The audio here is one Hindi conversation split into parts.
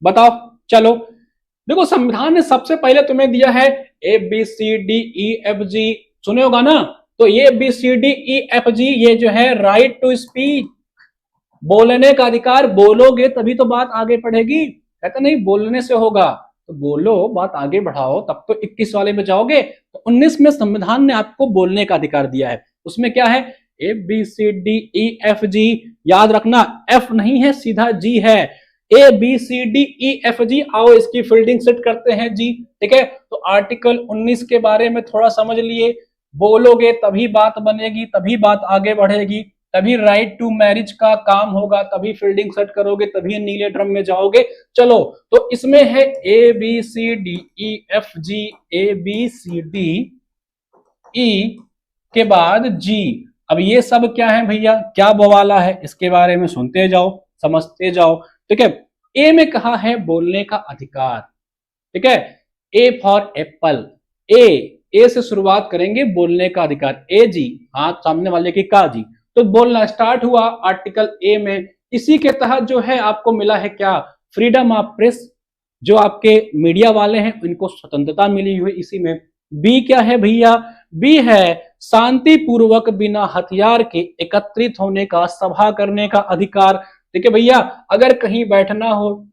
बताओ। चलो देखो, संविधान ने सबसे पहले तुम्हें दिया है A B C D E F G, सुने होगा ना। तो ये B C D E F G ये जो है राइट टू स्पीच, बोलने का अधिकार, बोलोगे तभी तो बात आगे बढ़ेगी। कहते नहीं बोलने से होगा, तो बोलो, बात आगे बढ़ाओ, तब तो 21 वाले में जाओगे। तो 19 में संविधान ने आपको बोलने का अधिकार दिया है। उसमें क्या है, A B C D E F G, याद रखना एफ नहीं है, सीधा जी है। A B C D E F G, आओ इसकी फील्डिंग सेट करते हैं जी। ठीक है, तो आर्टिकल 19 के बारे में थोड़ा समझ लिए, बोलोगे तभी बात बनेगी, तभी बात आगे बढ़ेगी, तभी राइट टू मैरिज का काम होगा, तभी फील्डिंग सेट करोगे, तभी नीले ड्रम में जाओगे। चलो, तो इसमें है A B C D E F G, A B C D E के बाद जी। अब ये सब क्या है भैया, क्या बवाला है, इसके बारे में सुनते जाओ, समझते जाओ। ठीक है, ए में कहा है बोलने का अधिकार। ठीक है, ए फॉर एप्पल, ए से शुरुआत करेंगे, बोलने का अधिकार, ए जी, हाथ सामने वाले की का जी, तो बोलना स्टार्ट हुआ आर्टिकल ए में। इसी के तहत जो है आपको मिला है क्या, फ्रीडम ऑफ प्रेस, जो आपके मीडिया वाले हैं इनको स्वतंत्रता मिली हुई इसी में। बी क्या है भैया, बी है शांति पूर्वक बिना हथियार के एकत्रित होने का, सभा करने का अधिकार। ठीक है भैया, अगर कहीं बैठना हो,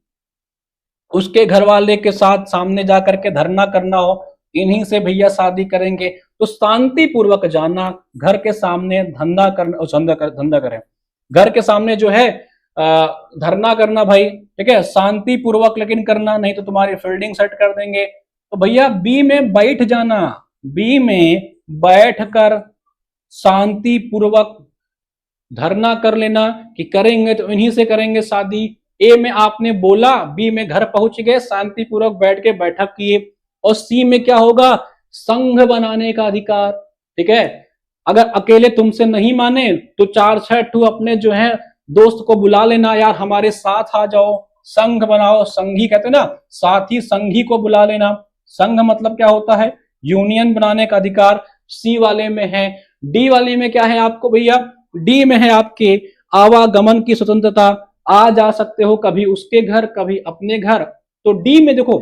उसके घर वाले के साथ सामने जाकर के धरना करना हो, इन्हीं से भैया शादी करेंगे, तो शांति पूर्वक जाना, घर के सामने धंधा करें, घर के सामने जो है धरना करना भाई। ठीक है, शांति पूर्वक लेकिन करना, नहीं तो तुम्हारी फील्डिंग सेट कर देंगे। तो भैया बी में बैठ जाना, बी में बैठकर शांति पूर्वक धरना कर लेना कि करेंगे तो इन्हीं से करेंगे शादी। ए में आपने बोला, बी में घर पहुंच गए, शांतिपूर्वक बैठ के बैठक किए। और सी में क्या होगा, संघ बनाने का अधिकार। ठीक है, अगर अकेले तुमसे नहीं माने तो 4-6 ठू अपने जो है दोस्त को बुला लेना, यार हमारे साथ आ जाओ, संघ बनाओ, संघी कहते ना, साथी संघी को बुला लेना। संघ मतलब क्या होता है, यूनियन बनाने का अधिकार, सी वाले में है। डी वाले में क्या है आपको भैया, डी में है आपके आवागमन की स्वतंत्रता, आ जा सकते हो कभी उसके घर कभी अपने घर। तो डी में देखो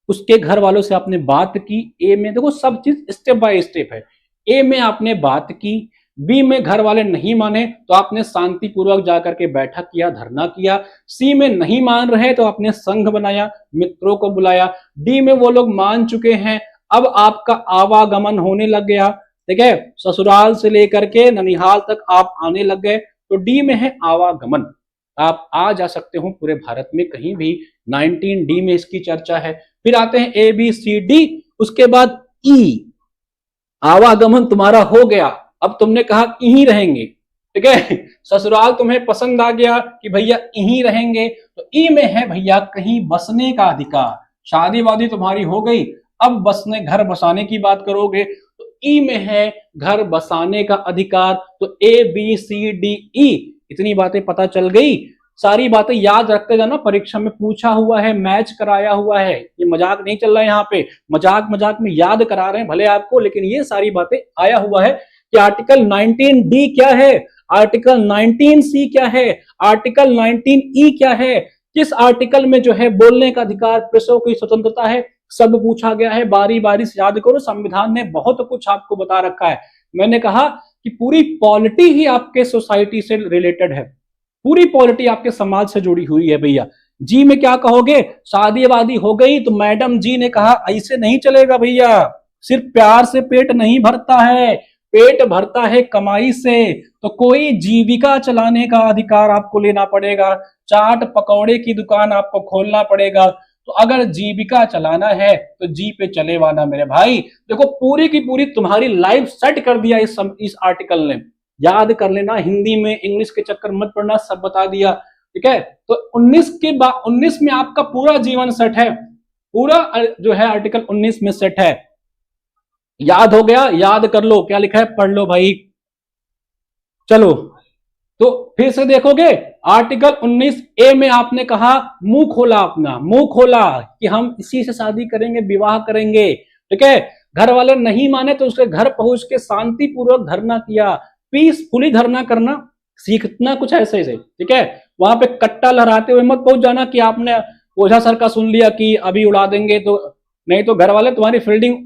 उसके घर वालों से आपने बात की, ए में देखो सब चीज स्टेप बाय स्टेप है। ए में आपने बात की, बी में घर वाले नहीं माने तो आपने शांतिपूर्वक जाकर के बैठक किया, धरना किया। सी में नहीं मान रहे तो आपने संघ बनाया, मित्रों को बुलाया। डी में वो लोग मान चुके हैं, अब आपका आवागमन होने लग गया। ठीक है, ससुराल से लेकर के ननिहाल तक आप आने लग गए, तो डी में है आवागमन, आप आ जा सकते हो पूरे भारत में कहीं भी। 19 डी में इसकी चर्चा है। फिर आते हैं ए बी सी डी, उसके बाद ई, आवागमन तुम्हारा हो गया, अब तुमने कहा यहीं रहेंगे। ठीक है, ससुराल तुम्हें पसंद आ गया कि भैया यहीं रहेंगे, तो ई में है भैया कहीं बसने का अधिकार। शादी वादी तुम्हारी हो गई, अब बसने घर बसाने की बात करोगे, तो ई में है घर बसाने का अधिकार। तो ए बी सी डी ई, इतनी बातें पता चल गई, सारी बातें याद रखते जाना, परीक्षा में पूछा हुआ है, मैच कराया हुआ है, ये मजाक नहीं चल रहा है यहाँ पे, मजाक में याद करा रहे हैं भले आपको, लेकिन ये सारी बातें आया हुआ है कि आर्टिकल 19 डी क्या है, आर्टिकल 19 सी क्या है, आर्टिकल 19 ई क्या है, किस आर्टिकल में जो है बोलने का अधिकार, प्रेसों की स्वतंत्रता है, सब पूछा गया है। बारी बारी से याद करो, संविधान ने बहुत कुछ आपको बता रखा है। मैंने कहा कि पूरी पॉलिटी ही आपके सोसाइटी से रिलेटेड है, पूरी पॉलिटी आपके समाज से जुड़ी हुई है भैया। जी में क्या कहोगे, शादी वादी हो गई तो मैडम जी ने कहा ऐसे नहीं चलेगा भैया, सिर्फ प्यार से पेट नहीं भरता है, पेट भरता है कमाई से। तो कोई जीविका चलाने का अधिकार आपको लेना पड़ेगा, चाट पकौड़े की दुकान आपको खोलना पड़ेगा। तो अगर जीविका चलाना है तो जी पे चले वाना मेरे भाई। देखो पूरी की पूरी तुम्हारी लाइफ सेट कर दिया इस आर्टिकल ने, याद कर लेना, हिंदी में इंग्लिश के चक्कर मत पड़ना, सब बता दिया। ठीक है, तो 19 के बाद 19 में आपका पूरा जीवन सेट है, पूरा जो है आर्टिकल 19 में सेट है। याद हो गया, याद कर लो, क्या लिखा है पढ़ लो भाई। चलो तो फिर से देखोगे, आर्टिकल 19 ए में आपने कहा, मुंह खोला, अपना मुंह खोला कि हम इसी से शादी करेंगे, विवाह करेंगे। ठीक है, घर वाले नहीं माने तो उसके घर पहुंच के शांतिपूर्वक धरना किया, पीसफुली धरना करना सीखना कुछ ऐसे से। ठीक है, वहां पे कट्टा लहराते हुए मत पहुंच जाना कि आपने ओझा सर का सुन लिया कि अभी उड़ा देंगे, तो नहीं तो घर वाले तुम्हारी फील्डिंग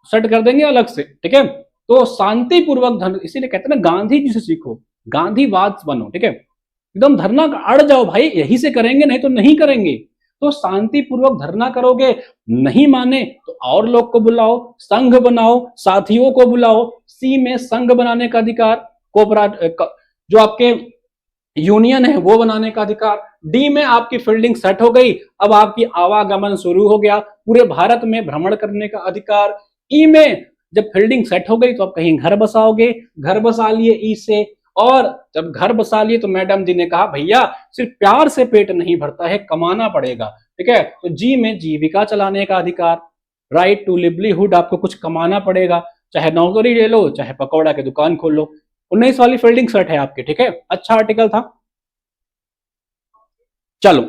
सेट कर देंगे अलग से, ठीक है। तो शांतिपूर्वक धरना, इसीलिए कहते हैं ना गांधी जी से सीखो, गांधीवाद बनो, ठीक है। एकदम धरना अड़ जाओ भाई, यही से करेंगे नहीं तो नहीं करेंगे। तो शांतिपूर्वक धरना करोगे, नहीं माने तो और लोग को बुलाओ, संघ बनाओ, साथियों को बुलाओ। सी में संघ बनाने का अधिकार, जो आपके यूनियन है वो बनाने का अधिकार। डी में आपकी फील्डिंग सेट हो गई, अब आपकी आवागमन शुरू हो गया, पूरे भारत में भ्रमण करने का अधिकार। ई में जब फील्डिंग सेट हो गई तो आप कहीं घर बसाओगे, घर बसा लिए ई से, और जब घर बसा लिए तो मैडम जी ने कहा भैया सिर्फ प्यार से पेट नहीं भरता है, कमाना पड़ेगा, ठीक है। तो जी में जीविका चलाने का अधिकार, राइट टू लिवलीहुड, आपको कुछ कमाना पड़ेगा, चाहे नौकरी ले लो चाहे पकौड़ा की दुकान खोल लो। 19 वाली फील्डिंग सेट है आपकी, ठीक है। अच्छा आर्टिकल था। चलो